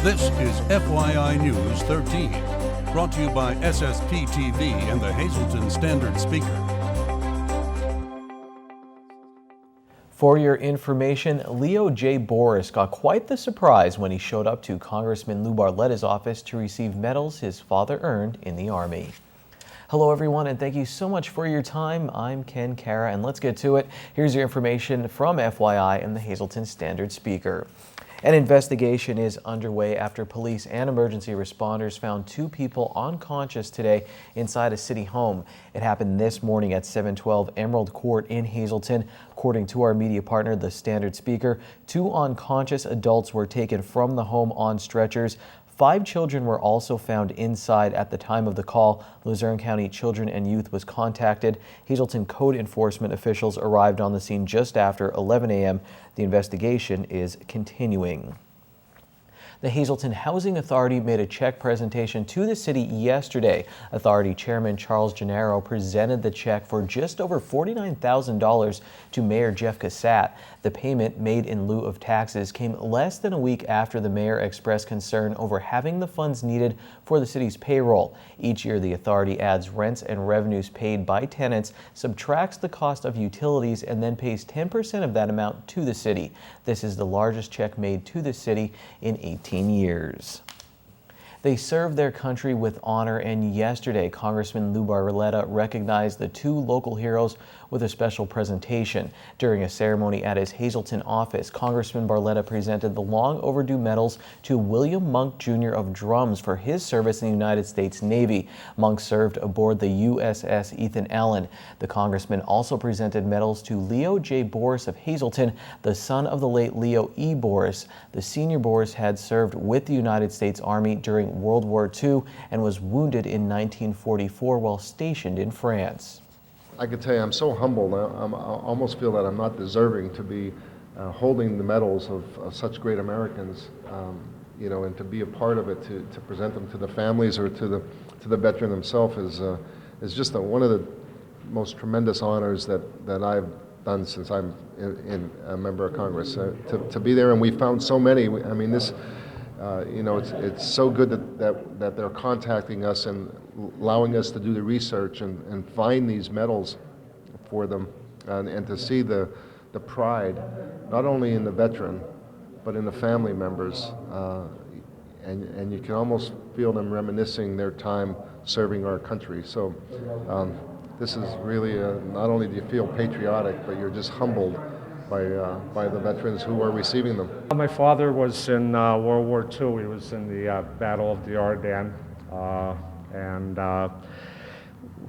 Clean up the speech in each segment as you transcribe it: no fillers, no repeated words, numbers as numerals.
This is FYI News 13, brought to you by SSPTV and the Hazleton Standard Speaker. For your information, Leo J. Boris got quite the surprise when he showed up to Congressman Lou Barletta's office to receive medals his father earned in the Army. Hello everyone, and thank you so much for your time. I'm Ken Kara, and let's get to it. Here's your information from FYI and the Hazleton Standard Speaker. An investigation is underway after police and emergency responders found two people unconscious today inside a city home. It happened this morning at 712 Emerald Court in Hazleton. According to our media partner, the Standard Speaker, two unconscious adults were taken from the home on stretchers. 5 children were also found inside at the time of the call. Luzerne County Children and Youth was contacted. Hazleton code enforcement officials arrived on the scene just after 11 a.m. The investigation is continuing. The Hazleton Housing Authority made a check presentation to the city yesterday. Authority Chairman Charles Gennaro presented the check for just over $49,000 to Mayor Jeff Cassat. The payment, made in lieu of taxes, came less than a week after the mayor expressed concern over having the funds needed for the city's payroll. Each year, the authority adds rents and revenues paid by tenants, subtracts the cost of utilities, and then pays 10% of that amount to the city. This is the largest check made to the city in 18 years. They served their country with honor, and yesterday Congressman Lou Barletta recognized the two local heroes with a special presentation. During a ceremony at his Hazleton office, Congressman Barletta presented the long overdue medals to William Monk Jr. of Drums for his service in the United States Navy. Monk served aboard the USS Ethan Allen. The congressman also presented medals to Leo J. Boris of Hazleton, the son of the late Leo E. Boris. The senior Boris had served with the United States Army during World War II and was wounded in 1944 while stationed in France. I can tell you I'm so humbled. I almost feel that I'm not deserving to be holding the medals of such great Americans, and to be a part of it, to present them to the families or to the veteran himself is just one of the most tremendous honors that I've done since I'm a member of Congress. To be there, and we found so many. I mean, this. It's so good that they're contacting us and allowing us to do the research and find these medals for them, and to see the pride, not only in the veteran, but in the family members, and you can almost feel them reminiscing their time serving our country. So this is really, not only do you feel patriotic, but you're just humbled by the veterans who are receiving them. My father was in World War II. He was in the Battle of the Ardennes, and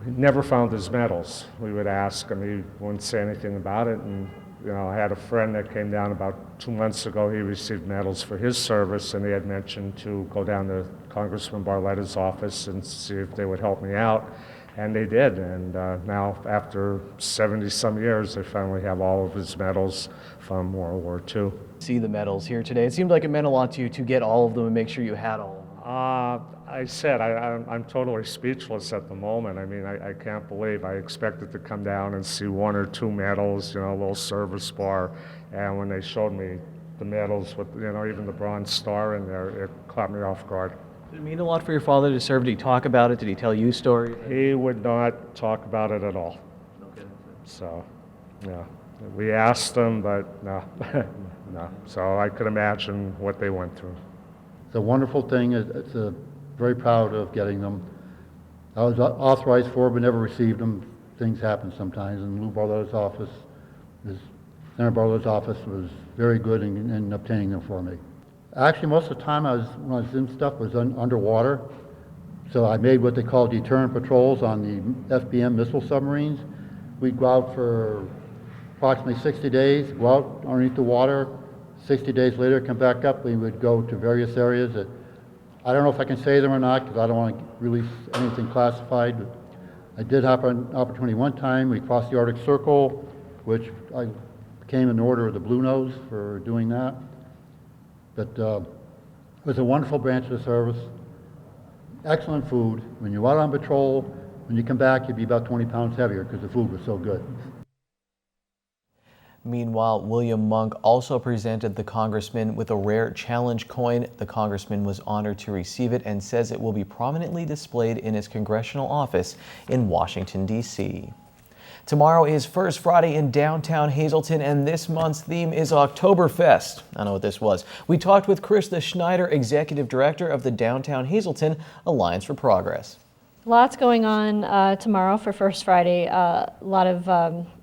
he never found his medals. We would ask him, he wouldn't say anything about it. And I had a friend that came down about 2 months ago. He received medals for his service, and he had mentioned to go down to Congressman Barletta's office and see if they would help me out. And they did, and now after 70-some years, they finally have all of his medals from World War II. See the medals here today. It seemed like it meant a lot to you to get all of them and make sure you had all of them. I said, I'm totally speechless at the moment. I mean, I can't believe. I expected to come down and see 1 or 2 medals, a little service bar, and when they showed me the medals with, even the Bronze Star in there, it caught me off guard. Did it mean a lot for your father to serve? Did he talk about it? Did he tell you stories? He would not talk about it at all. Okay. So, yeah, we asked him, but no, no. So I could imagine what they went through. It's a wonderful thing. It's very proud of getting them. I was authorized for, but never received them. Things happen sometimes, and Lou Barletta's office, Senator Barletta's office, was very good in obtaining them for me. Actually, most of the time when I was in stuff was underwater. So I made what they call deterrent patrols on the FBM missile submarines. We'd go out for approximately 60 days, go out underneath the water. 60 days later, come back up. We would go to various areas that I don't know if I can say them or not because I don't want to release anything classified. But I did have an opportunity one time. We crossed the Arctic Circle, which I became an Order of the Blue Nose for doing that. But it was a wonderful branch of the service. Excellent food. When you're out on patrol, when you come back, you'd be about 20 pounds heavier because the food was so good. Meanwhile, William Monk also presented the congressman with a rare challenge coin. The congressman was honored to receive it and says it will be prominently displayed in his congressional office in Washington, D.C. Tomorrow is First Friday in downtown Hazleton, and this month's theme is Oktoberfest. I know what this was. We talked with Krista Schneider, Executive Director of the Downtown Hazleton Alliance for Progress. Lots going on tomorrow for First Friday.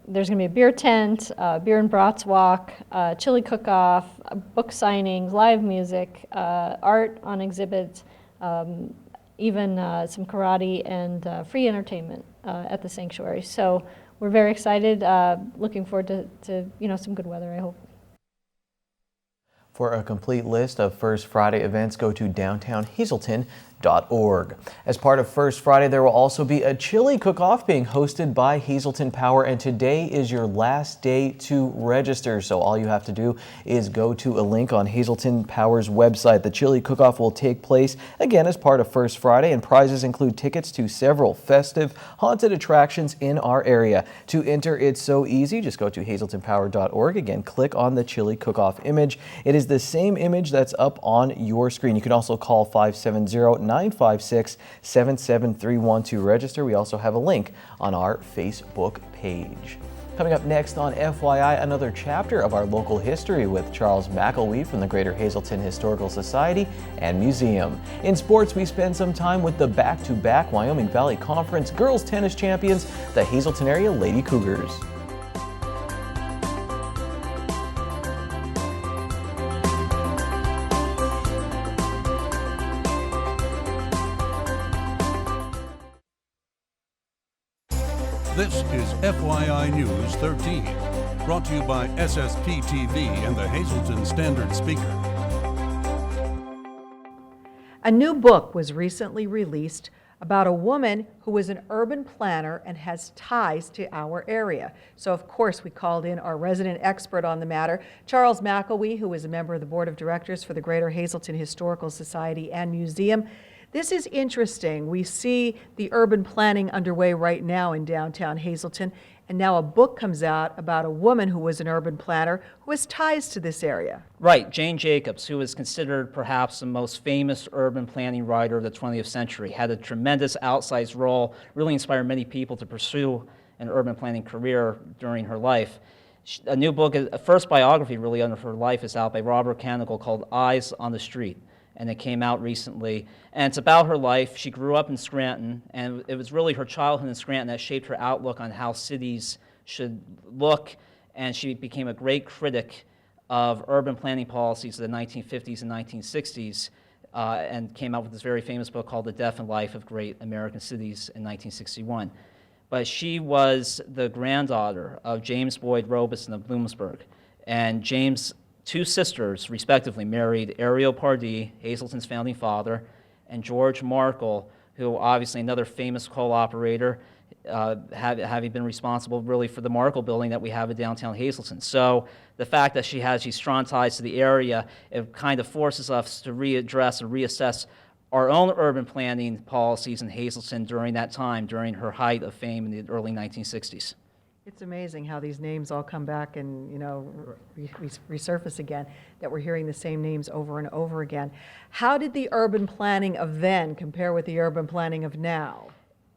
There's going to be a beer tent, beer and brats walk, chili cook-off, book signings, live music, art on exhibit, even some karate and free entertainment at the sanctuary. So we're very excited, looking forward to some good weather, I hope. For a complete list of First Friday events, go to downtownhazelton.org. As part of First Friday, there will also be a chili cook-off being hosted by Hazleton Power, and today is your last day to register. So all you have to do is go to a link on Hazleton Power's website. The chili cook-off will take place again as part of First Friday, and prizes include tickets to several festive haunted attractions in our area. To enter, it's so easy. Just go to hazeltonpower.org. Again, click on the chili cook-off image. It is the same image that's up on your screen. You can also call 570-956-7731 to register. We also have a link on our Facebook page. Coming up next on FYI, another chapter of our local history with Charles McElwee from the Greater Hazleton Historical Society and Museum. In sports, we spend some time with the back-to-back Wyoming Valley Conference girls tennis champions, the Hazleton area Lady Cougars. This is FYI News 13, brought to you by SSPTV and the Hazleton Standard Speaker. A new book was recently released about a woman who was an urban planner and has ties to our area. So of course we called in our resident expert on the matter, Charles McElwee, who is a member of the Board of Directors for the Greater Hazleton Historical Society and Museum. This is interesting. We see the urban planning underway right now in downtown Hazleton, and now a book comes out about a woman who was an urban planner who has ties to this area. Right, Jane Jacobs, who is considered perhaps the most famous urban planning writer of the 20th century, had a tremendous outsized role, really inspired many people to pursue an urban planning career during her life. A new book, a first biography really under her life, is out by Robert Canicle called Eyes on the Street, and it came out recently. And it's about her life. She grew up in Scranton, and it was really her childhood in Scranton that shaped her outlook on how cities should look, and she became a great critic of urban planning policies of the 1950s and 1960s, and came out with this very famous book called The Death and Life of Great American Cities in 1961. But she was the granddaughter of James Boyd Robeson of Bloomsburg, and James' two sisters, respectively, married Ariel Pardee, Hazleton's founding father, and George Markle, who obviously another famous coal operator, having been responsible really for the Markle building that we have in downtown Hazleton. So the fact that she has these strong ties to the area, it kind of forces us to readdress and reassess our own urban planning policies in Hazleton during that time, during her height of fame in the early 1960s. It's amazing how these names all come back and, resurface again, that we're hearing the same names over and over again. How did the urban planning of then compare with the urban planning of now?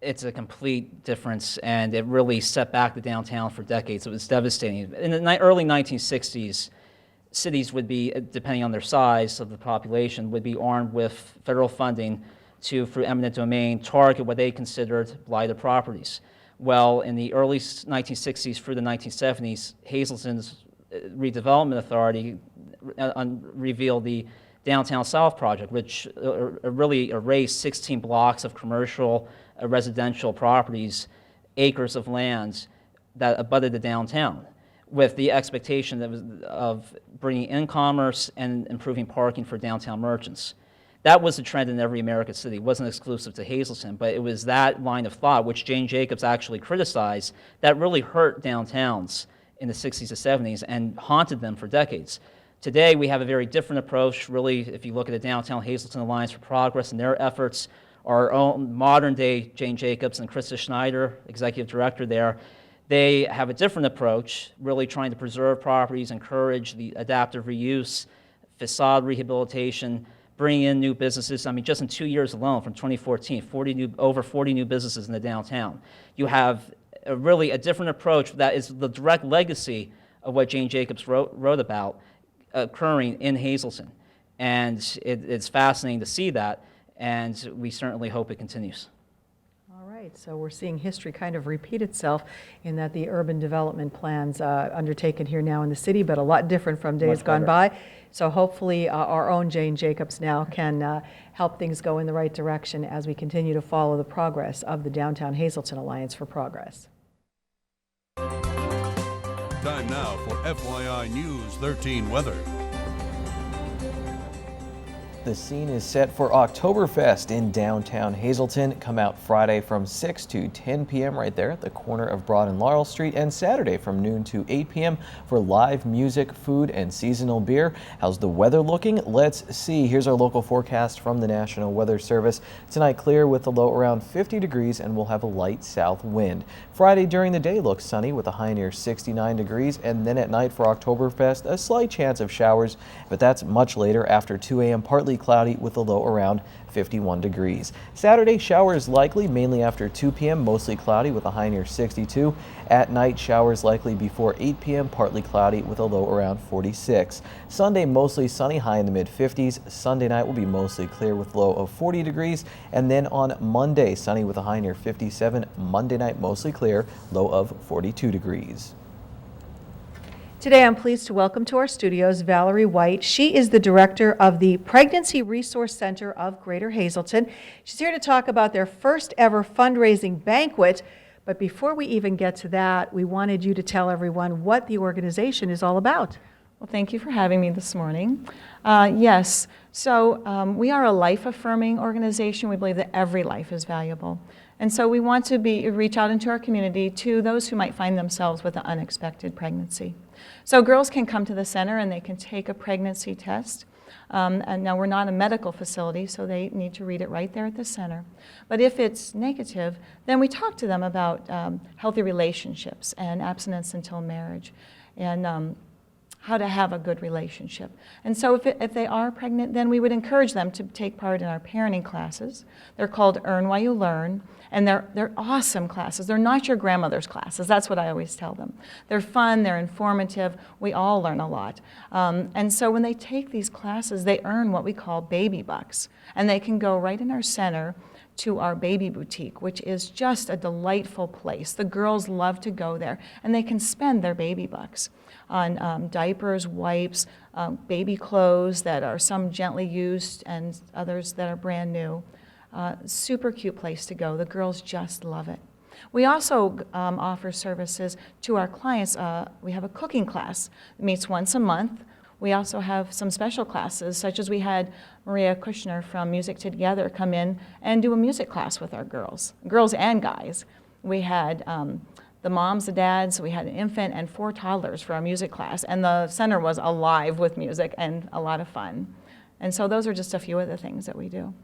It's a complete difference, and it really set back the downtown for decades. It was devastating. In the early 1960s, cities would be, depending on their size of the population, would be armed with federal funding to, through eminent domain, target what they considered blighted properties. Well, in the early 1960s through the 1970s, Hazleton's Redevelopment Authority revealed the Downtown South Project, which really erased 16 blocks of commercial, residential properties, acres of land that abutted the downtown, with the expectation of bringing in commerce and improving parking for downtown merchants. That was a trend in every American city. It wasn't exclusive to Hazleton, but it was that line of thought, which Jane Jacobs actually criticized, that really hurt downtowns in the 60s and 70s and haunted them for decades. Today, we have a very different approach. Really, if you look at the Downtown Hazleton Alliance for Progress and their efforts, our own modern-day Jane Jacobs and Krista Schneider, executive director there, They have a different approach, really trying to preserve properties, encourage the adaptive reuse, facade rehabilitation, bring in new businesses. I mean, just in 2 years alone, from 2014, over 40 new businesses in the downtown. You have really a different approach that is the direct legacy of what Jane Jacobs wrote about occurring in Hazleton. And it's fascinating to see that, and we certainly hope it continues. All right, so we're seeing history kind of repeat itself in that the urban development plans undertaken here now in the city, but a lot different from days gone by. So hopefully our own Jane Jacobs now can help things go in the right direction as we continue to follow the progress of the Downtown Hazleton Alliance for Progress. Time now for FYI News 13 weather. The scene is set for Oktoberfest in downtown Hazleton. Come out Friday from 6 to 10 p.m. right there at the corner of Broad and Laurel Street, and Saturday from noon to 8 p.m. for live music, food, and seasonal beer. How's the weather looking? Let's see. Here's our local forecast from the National Weather Service. Tonight clear with a low around 50 degrees, and we'll have a light south wind. Friday during the day looks sunny with a high near 69 degrees, and then at night for Oktoberfest a slight chance of showers, but that's much later after 2 a.m. partly cloudy with a low around 51 degrees. Saturday, showers likely mainly after 2 p.m., mostly cloudy with a high near 62. At night, showers likely before 8 p.m., partly cloudy with a low around 46. Sunday, mostly sunny, high in the mid-50s. Sunday night will be mostly clear with low of 40 degrees. And then on Monday, sunny with a high near 57. Monday night, mostly clear, low of 42 degrees. Today, I'm pleased to welcome to our studios Valerie White. She is the director of the Pregnancy Resource Center of Greater Hazleton. She's here to talk about their first ever fundraising banquet. But before we even get to that, we wanted you to tell everyone what the organization is all about. Well, thank you for having me this morning. Yes, so we are a life-affirming organization. We believe that every life is valuable. And so we want to reach out into our community to those who might find themselves with an unexpected pregnancy. So girls can come to the center and they can take a pregnancy test. And now we're not a medical facility, so they need to read it right there at the center. But if it's negative, then we talk to them about healthy relationships and abstinence until marriage, and how to have a good relationship. And so if they are pregnant, then we would encourage them to take part in our parenting classes. They're called Earn While You Learn, and they're awesome classes. They're not your grandmother's classes. That's what I always tell them. They're fun, they're informative, we all learn a lot. And so when they take these classes, they earn what we call baby bucks, and they can go right in our center to our baby boutique, which is just a delightful place. The girls love to go there, and they can spend their baby bucks on diapers, wipes, baby clothes that are some gently used and others that are brand new. Super cute place to go. The girls just love it. We also offer services to our clients. We have a cooking class. It meets once a month. We also have some special classes, such as we had Maria Kushner from Music Together come in and do a music class with our girls and guys. We had the moms, the dads, we had an infant and 4 toddlers for our music class, and the center was alive with music and a lot of fun. And so those are just a few of the things that we do.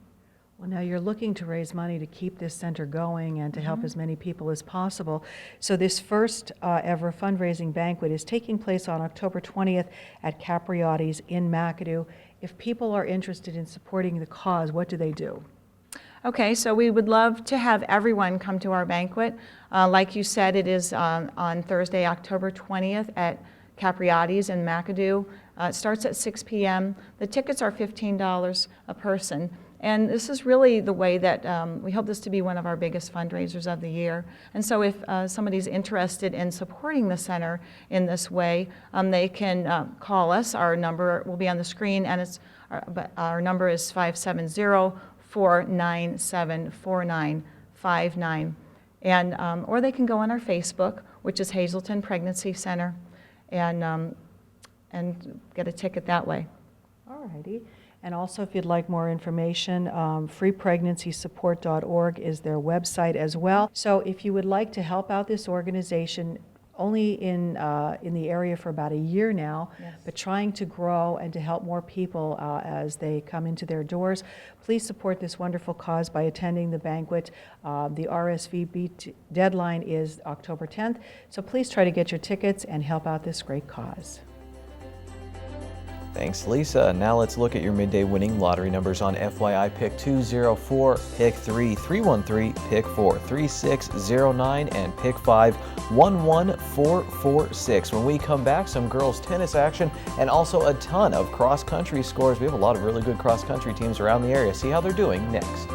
Well, now you're looking to raise money to keep this center going and to help as many people as possible. So this first ever fundraising banquet is taking place on October 20th at Capriotti's in McAdoo. If people are interested in supporting the cause, what do they do? Okay, so we would love to have everyone come to our banquet. Like you said, it is on Thursday, October 20th at Capriotti's in McAdoo. It starts at 6 p.m. The tickets are $15 a person. And this is really the way that we hope this to be one of our biggest fundraisers of the year. And so if somebody's interested in supporting the center in this way, they can call us. Our number will be on the screen, and our number is 570-497-4959. And, or they can go on our Facebook, which is Hazleton Pregnancy Center, and get a ticket that way. All righty. And also, if you'd like more information, freepregnancysupport.org is their website as well. So if you would like to help out this organization, only in the area for about a year now, Yes. but trying to grow and to help more people as they come into their doors. Please support this wonderful cause by attending the banquet. The RSVP deadline is October 10th, so please try to get your tickets and help out this great cause. Thanks, Lisa. Now let's look at your midday winning lottery numbers on FYI. Pick 204, Pick 3, 313, Pick 4, 3609, and Pick 5, 11446. When we come back, some girls tennis action and also a ton of cross-country scores. We have a lot of really good cross-country teams around the area. See how they're doing next.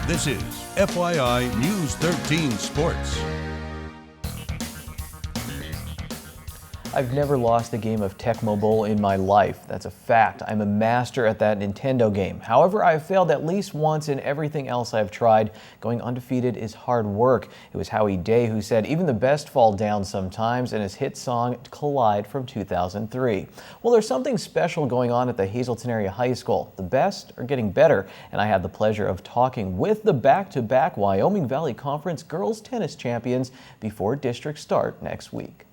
This is FYI News 13 Sports. I've never lost a game of Tecmo Bowl in my life. That's a fact. I'm a master at that Nintendo game. However, I've failed at least once in everything else I've tried. Going undefeated is hard work. It was Howie Day who said, even the best fall down sometimes, in his hit song, Collide from 2003. Well, there's something special going on at the Hazleton Area High School. The best are getting better, and I had the pleasure of talking with the back-to-back Wyoming Valley Conference girls tennis champions before districts start next week.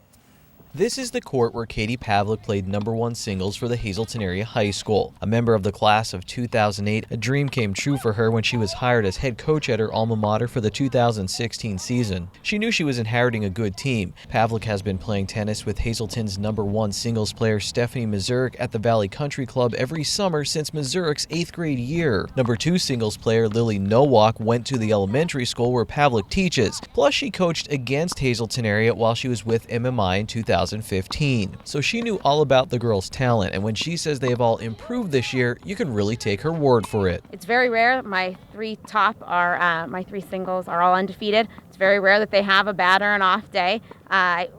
This is the court where Katie Pavlik played #1 singles for the Hazleton Area High School. A member of the class of 2008, a dream came true for her when she was hired as head coach at her alma mater for the 2016 season. She knew she was inheriting a good team. Pavlik has been playing tennis with Hazleton's #1 singles player Stephanie Mazurek at the Valley Country Club every summer since Mazurek's 8th grade year. #2 singles player Lily Nowak went to the elementary school where Pavlik teaches. Plus, she coached against Hazleton Area while she was with MMI in 2015. So she knew all about the girls' talent, and when she says they have all improved this year, you can really take her word for it. It's very rare. My three singles are all undefeated. It's very rare that they have a bad or an off day.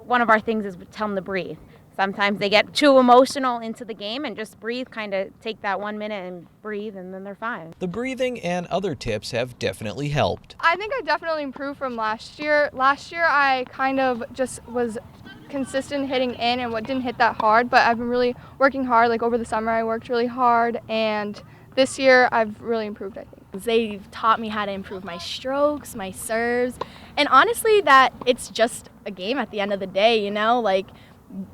One of our things is we tell them to breathe. Sometimes they get too emotional into the game, and just breathe, kind of take that 1 minute and breathe, and then they're fine. The breathing and other tips have definitely helped. I think I definitely improved from last year. Last year I kind of just was consistent hitting in and what didn't hit that hard, but I've been really working hard. Like over the summer I worked really hard, and this year I've really improved, I think. They've taught me how to improve my strokes, my serves, and honestly that it's just a game at the end of the day, you know, like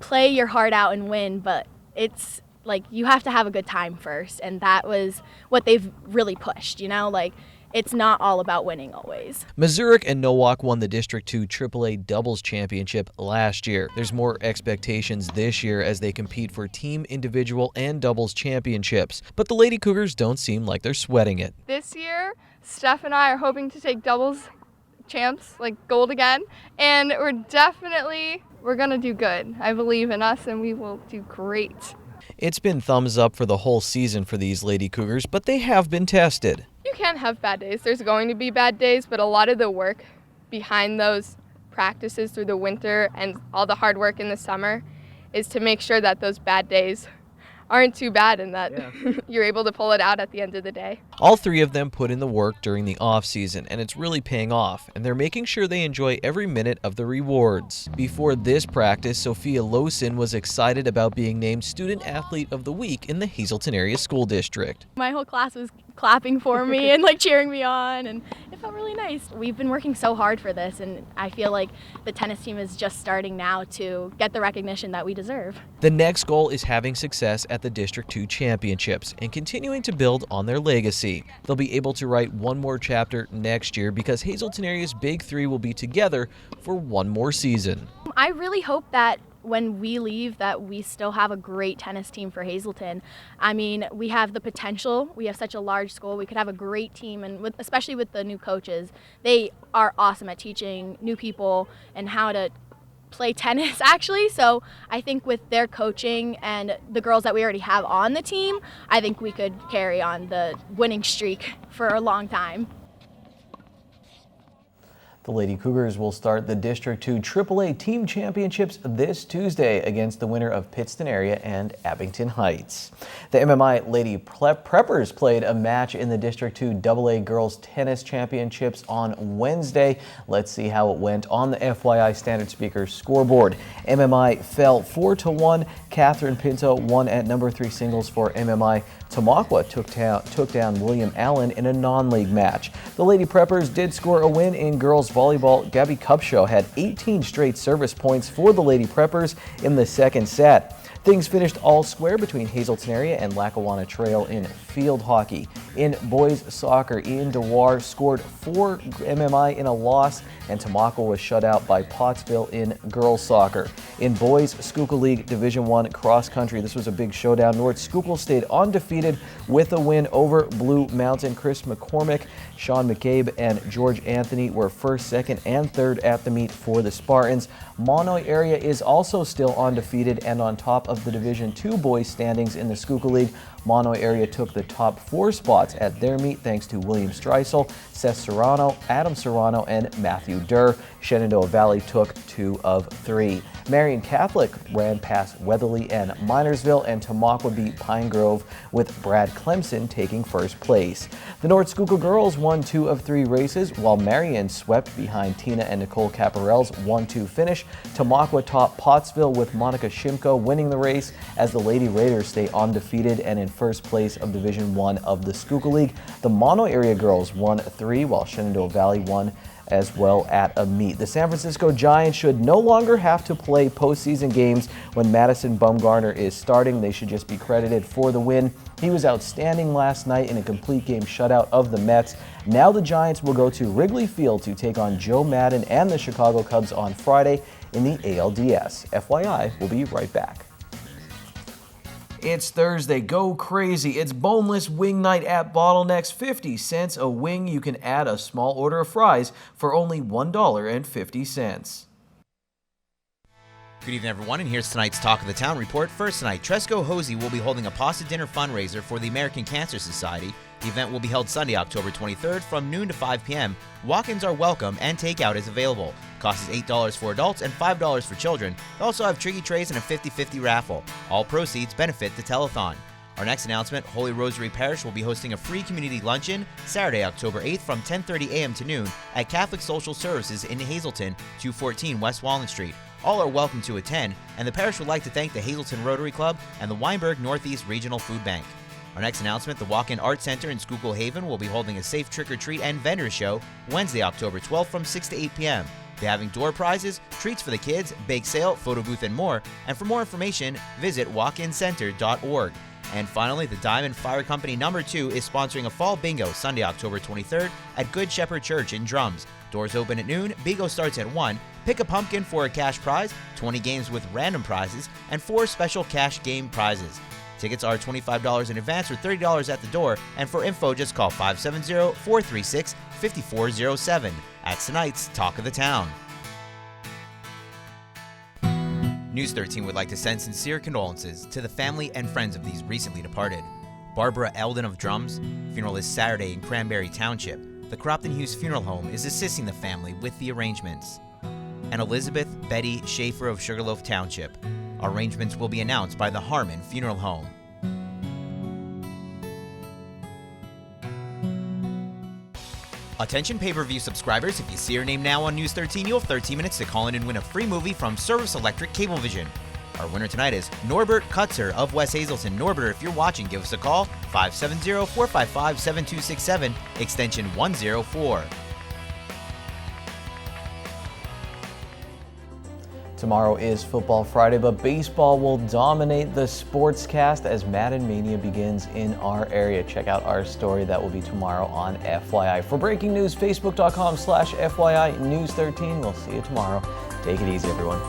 play your heart out and win, but it's like you have to have a good time first, and that was what they've really pushed, you know, like it's not all about winning always. Mazurek and Nowak won the District 2 AAA doubles championship last year. There's more expectations this year as they compete for team, individual, and doubles championships. But the Lady Cougars don't seem like they're sweating it. This year, Steph and I are hoping to take doubles champs, like gold again, and we're gonna do good. I believe in us, and we will do great. It's been thumbs up for the whole season for these Lady Cougars, but they have been tested. You can't have bad days. There's going to be bad days, but a lot of the work behind those practices through the winter and all the hard work in the summer is to make sure that those bad days aren't too bad and that you're able to pull it out at the end of the day. All three of them put in the work during the off season, and it's really paying off, and they're making sure they enjoy every minute of the rewards. Before this practice, Sophia Lowson was excited about being named Student Athlete of the Week in the Hazleton Area School District. My whole class was clapping for me and like cheering me on, and it felt really nice. We've been working so hard for this, and I feel like the tennis team is just starting now to get the recognition that we deserve. The next goal is having success at the District 2 Championships and continuing to build on their legacy. They'll be able to write one more chapter next year because Hazleton Area's Big Three will be together for one more season. I really hope that when we leave that we still have a great tennis team for Hazleton. I mean, we have the potential. We have such a large school. We could have a great team, and especially with the new coaches. They are awesome at teaching new people and how to play tennis, actually. So I think with their coaching and the girls that we already have on the team, I think we could carry on the winning streak for a long time. The Lady Cougars will start the District 2 AAA Team Championships this Tuesday against the winner of Pittston Area and Abington Heights. The MMI Lady Preppers played a match in the District 2 AA Girls Tennis Championships on Wednesday. Let's see how it went on the FYI Standard Speaker scoreboard. MMI fell 4-1. Catherine Pinto won at number 3 singles for MMI. Tamaqua took down William Allen in a non-league match. The Lady Preppers did score a win in girls volleyball. Gabby Cupshaw had 18 straight service points for the Lady Preppers in the second set. Things finished all square between Hazelton Area and Lackawanna Trail in field hockey. In boys soccer, Ian Dewar scored 4 MMI in a loss, and Tamaqua was shut out by Pottsville in girls soccer. In boys Schuylkill League Division I cross country, this was a big showdown. North Schuylkill stayed undefeated with a win over Blue Mountain. Chris McCormick, Sean McCabe, and George Anthony were first, second, and third at the meet for the Spartans. Monoy Area is also still undefeated and on top of the Division II boys standings in the Schuylkill League. Monoy Area took the top 4 spots at their meet thanks to William Streisel, Seth Serrano, Adam Serrano, and Matthew Durr. Shenandoah Valley took 2 of 3. Marion Catholic ran past Weatherly and Minersville, and Tamaqua beat Pine Grove with Brad Clemson taking first place. The North Schuylkill girls won 2 of 3 races, while Marion swept behind Tina and Nicole Caparel's 1-2 finish. Tamaqua topped Pottsville with Monica Shimko winning the race as the Lady Raiders stay undefeated and in first place of Division I of the Schuylkill League. The Mono Area girls won 3, while Shenandoah Valley won as well at a meet. The San Francisco Giants should no longer have to play postseason games when Madison Bumgarner is starting. They should just be credited for the win. He was outstanding last night in a complete game shutout of the Mets. Now the Giants will go to Wrigley Field to take on Joe Madden and the Chicago Cubs on Friday in the ALDS. FYI, we'll be right back. It's Thursday. Go crazy. It's boneless wing night at Bottlenecks. 50 cents a wing. You can add a small order of fries for only $1.50. Good evening, everyone, and here's tonight's Talk of the Town report. First tonight, Tresco Hosey will be holding a pasta dinner fundraiser for the American Cancer Society. The event will be held Sunday, October 23rd from noon to 5 p.m. Walk-ins are welcome and takeout is available. Cost is $8 for adults and $5 for children. They also have tricky trays and a 50-50 raffle. All proceeds benefit the telethon. Our next announcement, Holy Rosary Parish will be hosting a free community luncheon Saturday, October 8th from 10:30 a.m. to noon at Catholic Social Services in Hazelton, 214 West Walnut Street. All are welcome to attend, and the parish would like to thank the Hazelton Rotary Club and the Weinberg Northeast Regional Food Bank. Our next announcement, the Walk-In Art Center in Schuylkill Haven will be holding a safe trick-or-treat and vendor show Wednesday, October 12th from 6 to 8 p.m. They're having door prizes, treats for the kids, bake sale, photo booth, and more. And for more information, visit walkincenter.org. And finally, the Diamond Fire Company No. 2 is sponsoring a fall bingo Sunday, October 23rd at Good Shepherd Church in Drums. Doors open at noon, bingo starts at 1. Pick a pumpkin for a cash prize, 20 games with random prizes, and 4 special cash game prizes. Tickets are $25 in advance or $30 at the door, and for info, just call 570-436-5407. That's tonight's Talk of the Town. News 13 would like to send sincere condolences to the family and friends of these recently departed. Barbara Eldon of Drums, funeral is Saturday in Cranberry Township. The Cropton Hughes Funeral Home is assisting the family with the arrangements. And Elizabeth Betty Schaefer of Sugarloaf Township. Arrangements will be announced by the Harmon Funeral Home. Attention pay-per-view subscribers, if you see your name now on News 13, you'll have 13 minutes to call in and win a free movie from Service Electric Cablevision. Our winner tonight is Norbert Kutzer of West Hazelton. Norbert, if you're watching, give us a call, 570-455-7267, extension 104. Tomorrow is Football Friday, but baseball will dominate the sportscast as Madden Mania begins in our area. Check out our story. That will be tomorrow on FYI. For breaking news, facebook.com/FYI News 13. We'll see you tomorrow. Take it easy, everyone.